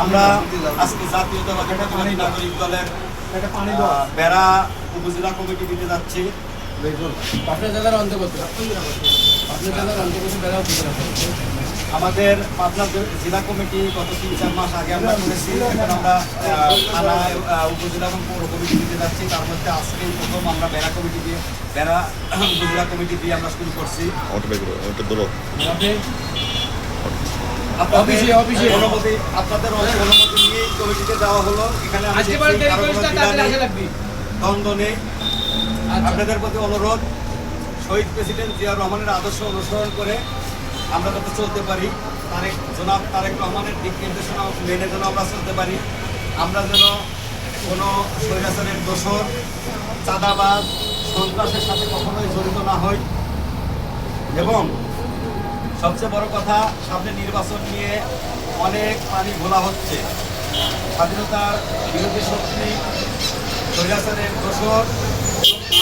আমরা আজকে জাতীয়তাবাদী নাগরিক দলের বেড়া উপজেলা কমিটি দিতে যাচ্ছি। আমাদের পাবনা জেলা কমিটি গত 3-4 মাস আগে আমরা করেছি। এখন আমরা থানা উপজেলা এবং পৌর কমিটি দিতে যাচ্ছি। তার মধ্যে আজকে প্রথম আমরা বেড়া উপজেলা কমিটি দিয়ে আমরা শুরু করছি। আপনাদের অনুমতি নিয়ে কমিটিতে দেওয়া হলো। এখানে দ্বন্দ্ব নেই। আপনাদের প্রতি অনুরোধ, শহীদ প্রেসিডেন্ট জিয়া রহমানের আদর্শ অনুসরণ করে আমরা যাতে চলতে পারি, জনাব তারেক রহমানের দিক নির্দেশনা মেনে যেন আমরা চলতে পারি। আমরা যেন কোনো স্বৈরাচারের দোসর, চাঁদাবাজ, সন্ত্রাসের সাথে কখনোই জড়িত না হই। এবং সবচেয়ে বড় কথা, সামনে নির্বাচন নিয়ে অনেক পানি ঘোলা হচ্ছে। স্বাধীনতার বিরোধী শক্তি, স্বৈরাচারের দোসর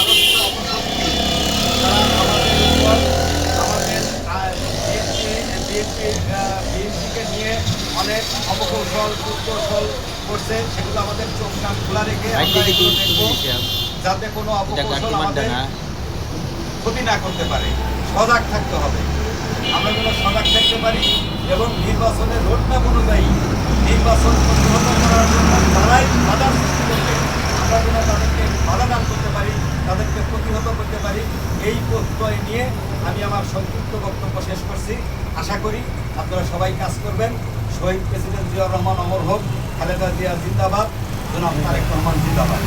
এবং আরও অপশক্তি তারা আমাদের উপর বিএনপিকে নিয়ে অনেক অপকৌশল কুকৌশল করছে। সেগুলো আমাদের চোখ কান খোলা রেখে আমরা এগুলো দেখব, যাতে কোনো অপকৌশল আমাদের ক্ষতি না করতে পারে। সজাগ থাকতে হবে। আমরা যেন সজাগ থাকতে পারি এবং নির্বাচনের রোডম্যাপ অনুযায়ী নির্বাচন প্রতিহত করার জন্য যারাই বাধা সৃষ্টি করবে, আমরা যেন তাদেরকে বাধা দান করতে পারি, তাদেরকে প্রতিহত করতে পারি। এই প্রত্যয় নিয়ে আমি আমার সংক্ষিপ্ত বক্তব্য শেষ করছি। আশা করি আপনারা সবাই কাজ করবেন। শহীদ প্রেসিডেন্ট জিয়াউর রহমান অমর হোক, খালেদা জিয়া জিন্দাবাদ, জনাব তারেক রহমান জিন্দাবাদ।